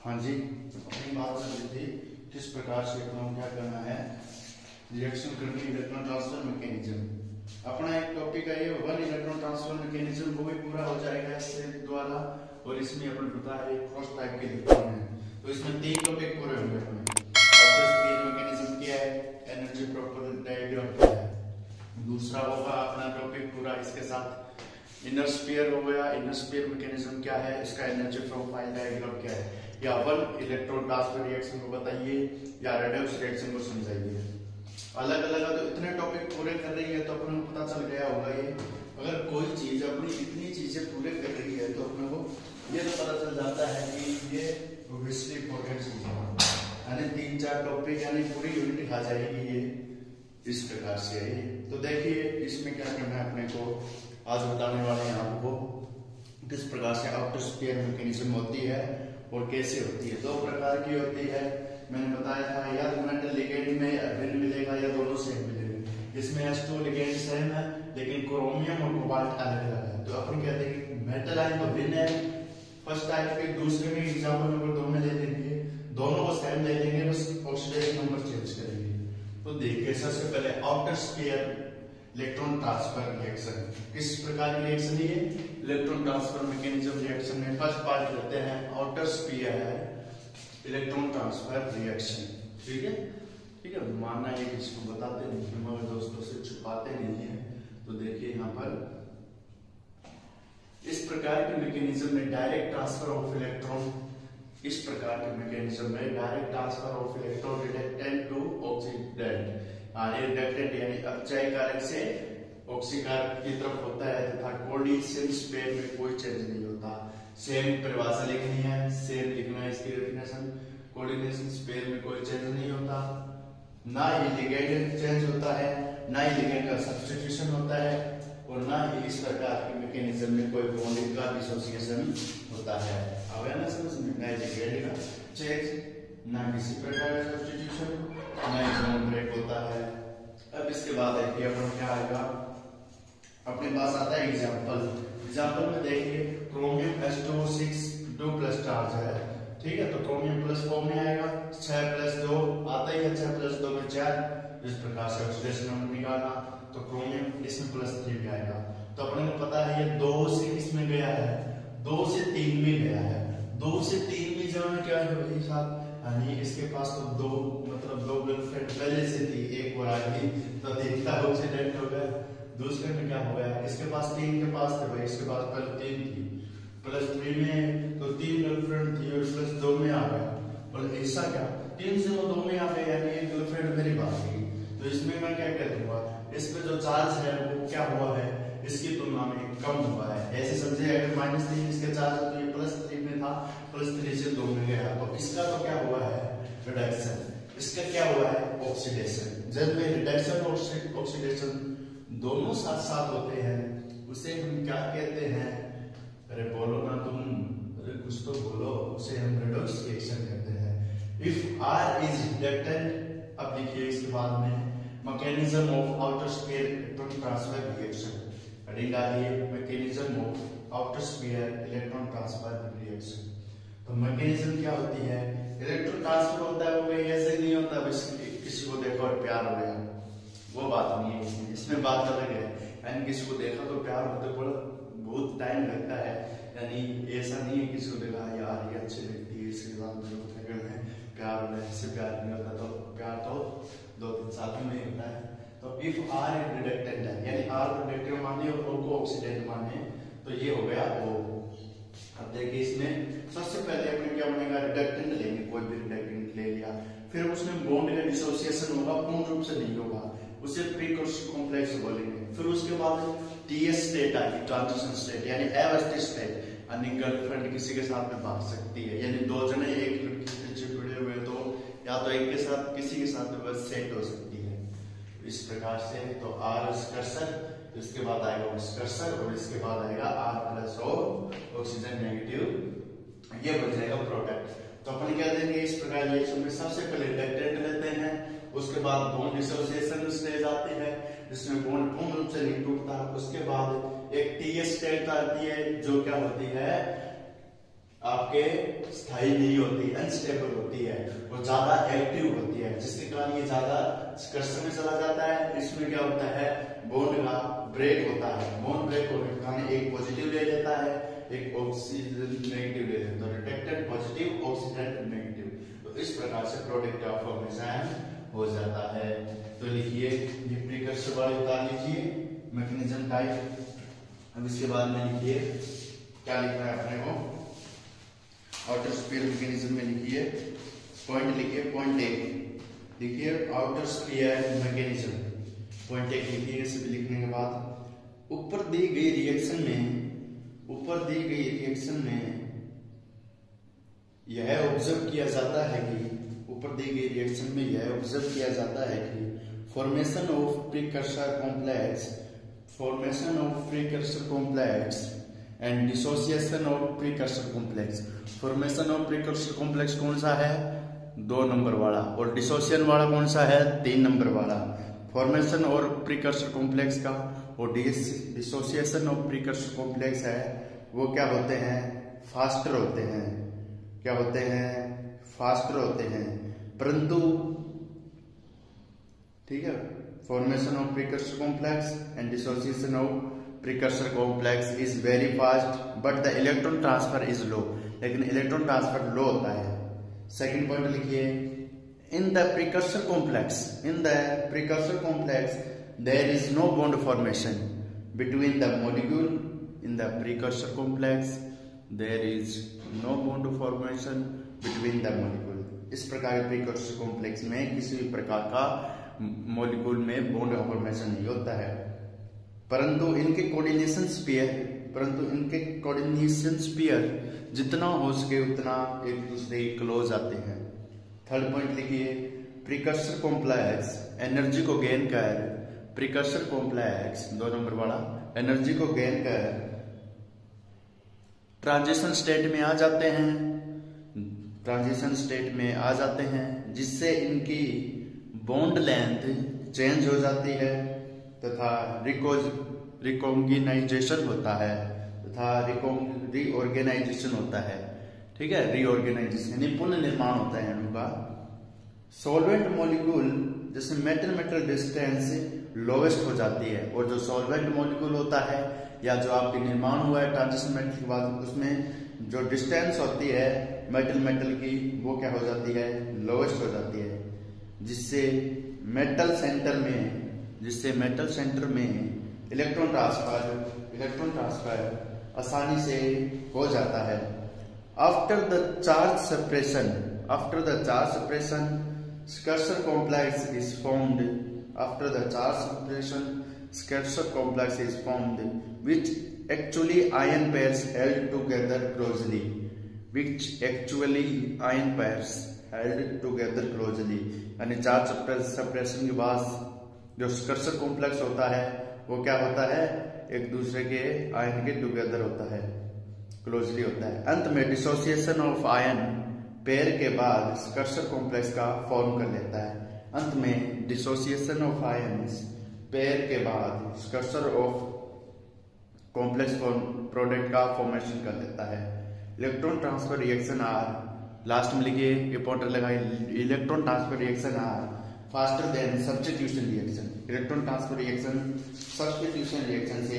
हाँ जी, अपनी बात चल रही थी किस प्रकार से अपना क्या करना है, रिएक्शन करके इलेक्ट्रॉन ट्रांसफर मैकेनिज्म। अपना एक टॉपिक है ये वन इलेक्ट्रॉन ट्रांसफर मैकेनिज्म, वो भी पूरा हो जाएगा इससे द्वारा। और इसमें अपन पता है फर्स्ट टाइप के इलेक्ट्रॉन है, तो इसमें 3 टॉपिक पूरे होंगे अपने। ऑब्जेक्ट मैकेनिज्म क्या है, एनर्जी प्रॉपर्टी डायग्राम क्या है, दूसरा होगा अपना टॉपिक पूरा इसके साथ इनर स्फीयर हो गया, इनर स्फीयर मैकेनिज्म क्या है, इसका एनर्जी प्रोफाइल डायग्राम क्या है, या वन इलेक्ट्रॉन ट्रांसफर रिएक्शन को बताइए या रेडॉक्स रिएक्शन को समझाइए। अलग अलग तो इतने टॉपिक पूरे कर रही है तो अपने को पता चल गया होगा ये अगर कोई चीज अपनी इतनी चीजें पूरे कर रही है तो अपने को ये तो पता चल जाता है कि ये ऑब्वियसली इंपॉर्टेंट चीज है, यानी 3-4 टॉपिक यानी पूरी यूनिट खा जाएगी ये इस प्रकार से है। तो देखिए इसमें क्या करना है अपने को, आज बताने वाले हैं आपको किस प्रकार से आउटर स्फीयर मैकेनिज्म होती है और कैसे होती है। 2 प्रकार की होती है, मैंने बताया था, या तो मेटल लिगेंड में भिन्न मिलेगा या दोनों सेम मिलेंगे। इसमें H2 लिगेंड सेम है लेकिन क्रोमियम और कोबाल्ट अलग अलग है, तो अपन कहते हैं कि मेटल आयन तो भिन्न है फर्स्ट टाइप के, दूसरे में एग्जाम्पल नंबर 2 में ले लेंगे, दोनों को सेम ले लेंगे, बस ऑक्सीडेशन नंबर चेंज करेंगे। तो देखिए सबसे पहले outer sphere electron transfer reaction, किस प्रकार की रिएक्शन है ये, इलेक्ट्रॉन ट्रांसफर मैकेनिज्म रिएक्शन में फर्स्ट पार्ट लेते हैं आउटर स्फीयर है इलेक्ट्रॉन ट्रांसफर रिएक्शन। ठीक है, ठीक है, मानना है किसी को बताते नहीं मगर दोस्तों से छुपाते नहीं है। तो देखिए यहाँ पर इस प्रकार के मैकेनिज्म में डायरेक्ट ट्रांसफर ऑफ इलेक्ट्रॉन, इस प्रकार के मैकेनिज्म में direct transfer of electron reductant to oxidant, reductant यानी अपचय कारक से ऑक्सीकारक की तरफ होता है तथा कोऑर्डिनेशन पेयर में कोई चेंज नहीं होता। सेम परिभाषा लिखनी है, सेम लिखना है इसकी डेफिनेशन, कोऑर्डिनेशन पेयर में कोई चेंज नहीं होता, ना ही लिगेंड चेंज होता है, ना ही लिगेंड का सब्स्टिट्यूशन होता है, और ना ही इस प्रकार के मैकेनिज्म में कोई बॉन्डिंग का डिसोसिएशन होता है। अब है ना समझ में, ना लिगेंड का चेंज, ना किसी प्रकार का सब्स्टिट्यूशन, ना ही बॉन्ड ब्रेक होता है। अब इसके बाद देखिए अपन क्या आएगा, अपने पास आता है एग्जांपल। एग्जांपल में देखिए क्रोमियम H2O6 2+ चार्ज है, ठीक है, तो क्रोमियम प्लस फॉर्म में आएगा, 6+2 आता ही है, 6+2 में 4, इस प्रकार से ऑक्सीडेशन नंबर निकालना, तो क्रोमियम इसमें +3 में आएगा। तो अपने को पता है ये 2 से किसमें गया है, 2 से 3 में गया है, 2 से 3 में जाना क्या है भाई साहब, यानी इसके पास तो 2 मतलब 2 गर्लफ्रेंड पहले से थी, एक और आ गई तो 3 का ऑक्सीडेंट हो गया। दूसरे में क्या हो गया, इसके पास 3 के पास थे भाई, इसके पास पहले 3 थी, +3 में तो 3 गर्लफ्रेंड थी और +2 में आ गया, और ऐसा क्या 3 से वो 2 में आ गया यानी एक गर्लफ्रेंड मेरी भाग गई। तो इसमें मैं क्या कह दूंगा, इसमें जो चार्ज है वो क्या हुआ है, इसकी तुलना में कम हुआ है। ऐसे समझे अगर -3 इसके चार्ज तो ये +3 में था, +3 से 2 में गया, तो इसका तो क्या हुआ है रिडक्शन, इसका क्या हुआ है ऑक्सीडेशन। जब में रिडक्शन और ऑक्सीडेशन दोनों साथ साथ होते हैं उसे हम क्या कहते हैं, अरे बोलो ना तुम, अरे कुछ तो बोलो, उसे हम रेडॉक्स रिएक्शन कहते हैं। इफ R इज रिडक्टेंट, अब देखिए इसके बाद में mechanism of outer sphere electron transfer reaction, heading डालिए mechanism of outer sphere electron transfer reaction. तो मैकेनिज्म क्या होती है, इलेक्ट्रॉन ट्रांसफर होता है, वो ऐसे नहीं होता बस किसी को देखो और प्यार हो गया, वो बात नहीं है, इसमें बात अलग है, यानी किसी को देखा तो प्यार होते बहुत टाइम लगता है, यानी ऐसा नहीं है किसी को देखा यार ये अच्छी व्यक्ति है इसके साथ प्यार हो रहा है, इससे प्यार नहीं होता, तो प्यार तो 2-3 सालों में होता है। तो इफ R रिडक्टेंट है यानी R को रिडक्टेंट माने और O को ऑक्सीडेंट माने, तो ये हो गया O। अब देखिए इसमें सबसे पहले अपने क्या बनेगा, रिडक्टेंट लेंगे, कोई भी रिडक्टेंट ले लिया, फिर उसमें बॉन्ड का डिसोसिएशन होगा, पूर्ण रूप से नहीं होगा, उसे प्रीकर्सर कॉम्प्लेक्स बोलेंगे। फिर उसके बाद TS स्टेट आएगी, ट्रांजिशन स्टेट यानी अवस्थित स्टेट, यानी गर्लफ्रेंड किसी के साथ में भाग सकती है, यानी 2 जने एक लड़की से चिपड़े हुए तो या तो एक के साथ किसी के साथ में बस सेट हो सकती है इस प्रकार से। तो R कर्सर, इसके बाद आएगा कर्सर और इसके बाद आएगा R+O ऑक्सीजन नेगेटिव, ये बन जाएगा प्रोडक्ट। तो अपन क्या देंगे इस प्रकार रिएक्शन में सबसे पहले रिडक्टेंट लेते हैं, उसके बाद बॉन्ड डिसोसिएशन स्टेज आती है जिसमें बॉन्ड पूर्ण रूप से नहीं टूटता, उसके बाद एक TS स्टेट आती है जो क्या होती है आपके स्थायी नहीं होती, अनस्टेबल होती है और ज्यादा एक्टिव होती है, जिसके कारण ये ज्यादा कर्षण में चला जाता है। इसमें क्या होता है, बॉन्ड का ब्रेक होता है। बॉन्ड ब्रेक होने के कारण एक पॉजिटिव ले लेता है, एक ऑक्सीजन नेगेटिव ले लेता है, रिडक्टेंट पॉजिटिव, ऑक्सीडेंट नेगेटिव। तो इस प्रकार से प्रोडक्ट ऑफ फॉर्मेशन हो जाता है। तो लिखिए ये प्रीकर्सर वाले उतार लीजिए, मैकेनिज्म टाइप। अब इसके बाद में लिखिए क्या लिखना है अपने को, आउटर स्फीयर मैकेनिज्म में लिखिए, पॉइंट लिखिए, पॉइंट एक लिखिए, आउटर स्फीयर मैकेनिज्म पॉइंट एक लिखिए। इसे लिखने के बाद ऊपर दी गई रिएक्शन में यह ऑब्जर्व किया जाता है कि formation of precursor complex and dissociation of precursor complex. Formation of precursor complex कौन सा है, 2 नंबर वाला, और डिसोसिएशन वाला कौन सा है, 3 नंबर वाला। फॉर्मेशन और प्रीकर्सर कॉम्प्लेक्स का और डिसोसिएशन ऑफ प्रीकर्सर कॉम्प्लेक्स है वो क्या होते हैं, फास्टर होते हैं। क्या होते हैं, फास्टर होते हैं। परंतु ठीक है, formation of precursor complex and dissociation of precursor complex is very fast but the electron transfer is low, लेकिन इलेक्ट्रॉन ट्रांसफर लो होता है। सेकंड पॉइंट लिखिए, in the precursor complex there is no bond formation between the molecule. In the precursor complex there is no bond formation between the molecule. इस प्रकार के precursor complex में किसी भी प्रकार का मॉलिक्यूल में बॉन्ड फॉर्मेशन नहीं होता है, परंतु इनके कोऑर्डिनेशन स्फीयर जितना हो सके उतना एक दूसरे के क्लोज आते हैं। थर्ड पॉइंट लिखिए, प्रीकर्सर कॉम्प्लेक्स एनर्जी को गेन कर, प्रीकर्सर कॉम्प्लेक्स 2 नंबर वाला एनर्जी को गेन कर ट्रांजिशन स्टेट में आ जाते हैं, जिससे इनकी बॉन्ड लेंथ चेंज हो जाती है तथा रिकॉग्नाइजेशन होता है ठीक है, रीऑर्गेनाइजेशन यानी पुनर्निर्माण होता है अणु का। सॉल्वेंट मॉलिक्यूल जैसे मेटल डिस्टेंस लोवेस्ट हो जाती है, और जो सॉल्वेंट मॉलिक्यूल होता है या जो आपके निर्माण हुआ है ट्रांजिशन मेटल के बाद, उसमें जो डिस्टेंस होती है मेटल की वो क्या हो जाती है, लोवेस्ट हो जाती है, जिससे मेटल सेंटर में इलेक्ट्रॉन ट्रांसफर आसानी से हो जाता है। After the charge separation precursor complex is formed. Which actually ion pairs held together closely. यानी चार्ज सेपरेशन के बाद जो स्कर्सर कॉम्प्लेक्स होता है वो क्या होता है, एक दूसरे के आयन के टुगेदर होता है, क्लोजली होता है। अंत में डिसोसिएशन ऑफ आयन पेयर के बाद स्कर्सर कॉम्प्लेक्स का फॉर्म कर लेता है। अंत में डिसोसिएशन ऑफ आयन्स पेयर के बाद स्कर्सर ऑफ कॉम्प्लेक्स प्रोडक्ट का फॉर्मेशन कर लेता है। Electron transfer reaction are, last में लिखिए इंपॉर्टेंट लगाइए, electron transfer reaction are faster than substitution reaction. Electron transfer reaction substitution reaction से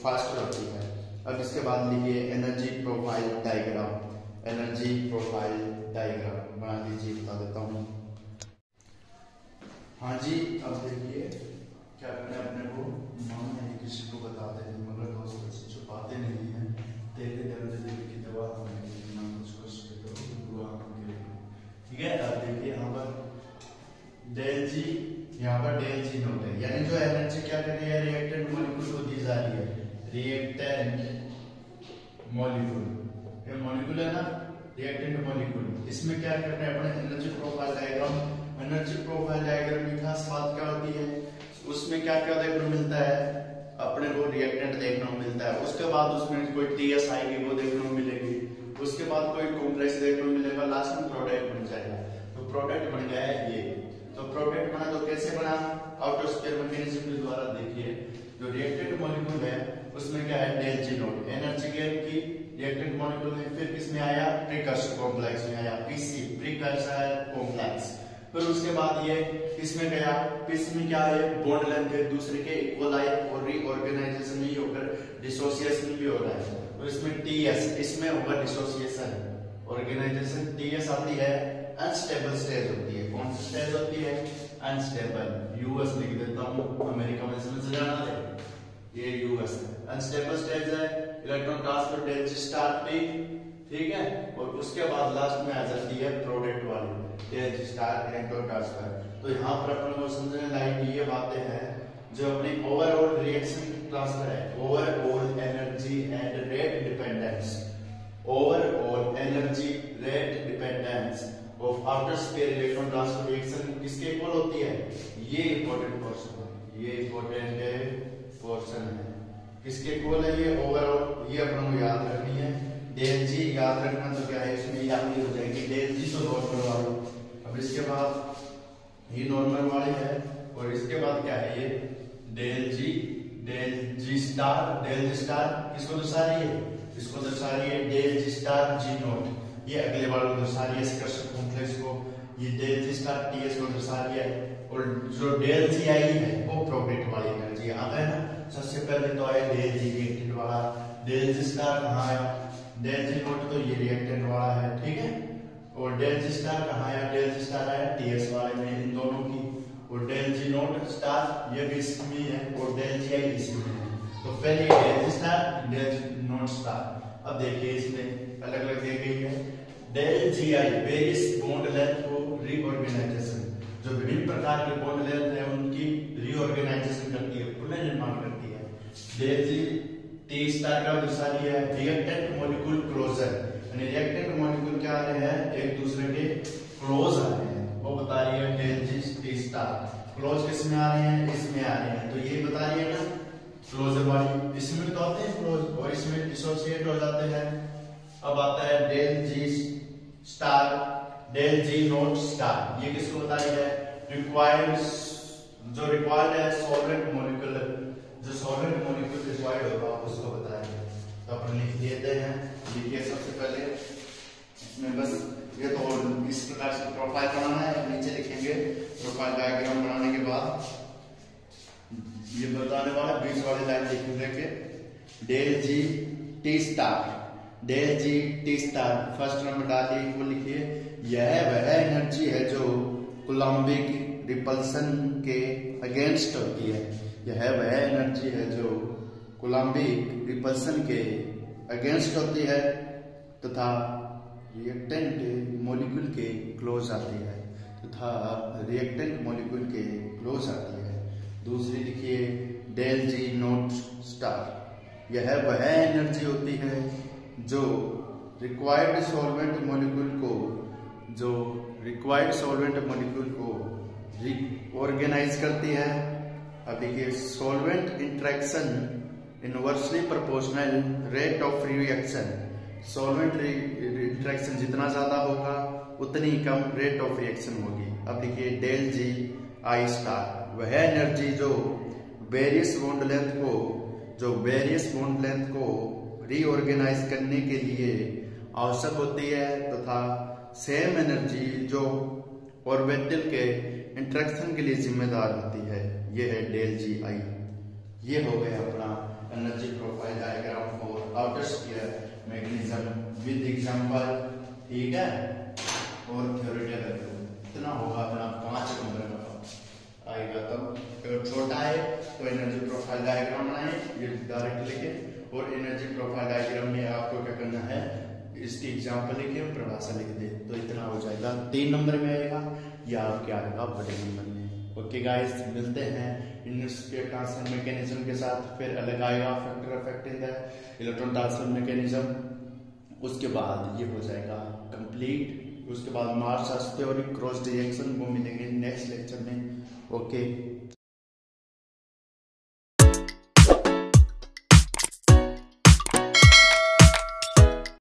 फास्टर होती है। अब इसके बाद लिखिए एनर्जी प्रोफाइल डायग्राम बना लीजिए, बता देता हूँ। हाँ जी, अब देखिए क्या करना है अपने को, मानो यानी किसी को बताते हैं मगर दोस्तों से छुपाते नहीं है। तेरे दर्द दिल की दवा ठीक है। अब देखिए यहाँ पर डेल जी नोट है, यानी जो एनर्जी क्या कर रही है, रिएक्टेंट मॉलिक्यूल को दी जा रही है। रिएक्टेंट मॉलिक्यूल, ये मॉलिक्यूल है ना, रिएक्टेंट मॉलिक्यूल, इसमें क्या करना है अपने एनर्जी प्रोफाइल डायग्राम की खास बात क्या होती है, उसमें क्या क्या देखने को मिलता है, अपने को रिएक्टेंट देखने को मिलता है, उसके बाद उसमें कोई टीएस आएगी वो देखने को मिलेगी, उसके बाद कोई कॉम्प्लेक्स देखने को मिलेगा, लास्ट में प्रोडक्ट बन जाएगा। तो प्रोडक्ट बन गया है ये। तो प्रोडक्ट बना तो कैसे बना, आउटर स्फीयर मैकेनिज्म के द्वारा। देखिए जो रिएक्टेंट मॉलिक्यूल है उसमें क्या है डेल जी नोट एनर्जी गेन की रिएक्टेंट मॉलिक्यूल में। फिर किसमें आया प्रीकर्सर कॉम्प्लेक्स में आया पीसी प्रीकर्सर कॉम्प्लेक्स। फिर उसके बाद ये किसमें गया पीसी में क्या है बॉन्ड लेंथ एक दूसरे के इक्वल आए और रीऑर्गेनाइजेशन नहीं होकर डिसोसिएशन भी हो रहा है। तो इसमें टीएस इसमें होगा डिसोसिएशन ऑर्गेनाइजेशन। टीएस आती है अनस्टेबल स्टेज होती है। कौन सी स्टेज होती है अनस्टेबल। यूएस लिख देता हूं अमेरिका में समझ जाना है ये यूएस अनस्टेबल स्टेज है। इलेक्ट्रॉन ट्रांसफर डेल जी स्टार पी ठीक है। और उसके बाद लास्ट में आ जाती है प्रोडक्ट वाली डेल जी स्टार इलेक्ट्रॉन ट्रांसफर। तो यहाँ पर अपन को समझने लायक ये बातें हैं जो अपनी ओवरऑल रिएक्शन ट्रांसफर है। Overall energy and rate dependence overall energy rate dependence of after spare electron transfer reaction किसके इक्वल होती है। ये इंपॉर्टेंट पोर्शन है ये इंपॉर्टेंट पोर्शन है किसके इक्वल है ये ओवरऑल। ये अपन को याद रखनी है डेल जी याद रखना तो क्या है इसमें याद नहीं हो जाएगी डेल जी तो नॉर्मल वाली। अब इसके बाद ये नॉर्मल वाली है और इसके बाद क्या है ये डेल जी स्टार किसको दर्शा रही है इसको दर्शा रही है डेल जी स्टार जी नोट। ये अगले वाले को दर्शा रही है स्कर्शक कॉम्प्लेक्स को। ये डेल जी स्टार टीएस को दर्शा रही है और जो डेल जी आई है वो प्रोडक्ट वाली एनर्जी आ गया ना। सबसे पहले तो आया डेल जी रिएक्टेंट वाला डेल जी स्टार कहाँ आया डेल जी नोट तो ये रिएक्टेंट वाला है ठीक है। और डेल जी स्टार कहाँ आया डेल जी स्टार आया टीएस वाले में इन दोनों की। और डेल जी नोट स्टार ये भी इसमें है और डेल जी आई इसमें है। तो पहले डेल जी स्टार डेल जी नोट स्टार। अब देखिए इसमें अलग अलग दी गई है डेल जी आई वेरियस बॉन्ड लेंथ को रीऑर्गेनाइजेशन जो विभिन्न प्रकार के बॉन्ड लेंथ है उनकी रीऑर्गेनाइजेशन करती है पुनर्निर्माण करती है। डेल जी टी स्टार का दर्शा दिया है रिएक्टेंट मॉलिक्यूल क्लोजर यानी रिएक्टेंट मॉलिक्यूल क्या आ रहे हैं एक दूसरे के क्लोज आ रहे हैं वो बता रही है del G T star. Close किस में आ रहे हैं इसमें आ रहे हैं तो ये बता रही है ना क्लोजर वाली। इसमें तो आते हैं क्लोज और इसमें डिसोसिएट हो जाते हैं। अब आता है डेल जी स्टार डेल जी नोट स्टार। ये किसको बता रही है रिक्वायर्ड जो रिक्वायर्ड है सॉल्वेंट मॉलिक्यूल जो सॉल्वेंट मॉलिक्यूल रिक्वायर्ड होगा उसको बता रही है। तो अपन लिख देते हैं लिखिए सबसे पहले इसमें बस ये तो इस प्रकार से प्रोफाइल बनाना है। नीचे लिखेंगे प्रोफाइल डायग्राम बनाने के बाद ये बताने वाला बीच वाली लाइन लिखेंगे del G T star first number डालिए वो लिखिए यह वह एनर्जी है जो कूलम्बिक रिपल्सन के अगेंस्ट होती है। यह वह एनर्जी है जो कूलम्बिक रिपल्सन के अगेंस्ट होती है तथा रिएक्टेंट मॉलिक्यूल के क्लोज आती है दूसरी लिखिए डेल जी नोट स्टार यह वह एनर्जी होती है जो रिक्वायर्ड सॉल्वेंट मॉलिक्यूल को रीऑर्गेनाइज करती है। अब देखिए solvent interaction inversely proportional rate of reaction. Solvent interaction जितना ज्यादा होगा उतनी कम रेट ऑफ रिएक्शन होगी। अब देखिए डेल जी आई स्टार वह एनर्जी जो वेरियस बॉन्ड लेंथ को रीऑर्गेनाइज करने के लिए आवश्यक होती है तथा सेम एनर्जी जो ऑर्बिटल के इंटरेक्शन के लिए जिम्मेदार होती है। यह है डेल जी आई। ये हो गया अपना energy profile diagram for outer sphere magnetism with example ठीक है। और थ्योरेटिकल इतना होगा अपना 5 नंबर का आएगा। तब अगर छोटा है तो एनर्जी प्रोफाइल डायग्राम बनाए ये डायरेक्ट लिखे और एनर्जी प्रोफाइल डायग्राम में आपको क्या करना है इसकी एग्जांपल लिखे और परिभाषा लिख दे तो इतना हो जाएगा। 3 नंबर में आएगा या क्या आएगा बड़े नंबर में। ओके गाइस मिलते हैं इनस्पेयर ट्रांसफर मैकेनिज्म के साथ। फिर अलग आएगा factor affecting the electron transfer mechanism. उसके बाद ये हो जाएगा कंप्लीट। उसके बाद मार्शल्स थ्योरी क्रॉस रिएक्शन वो मिलेंगे नेक्स्ट लेक्चर में। ओके।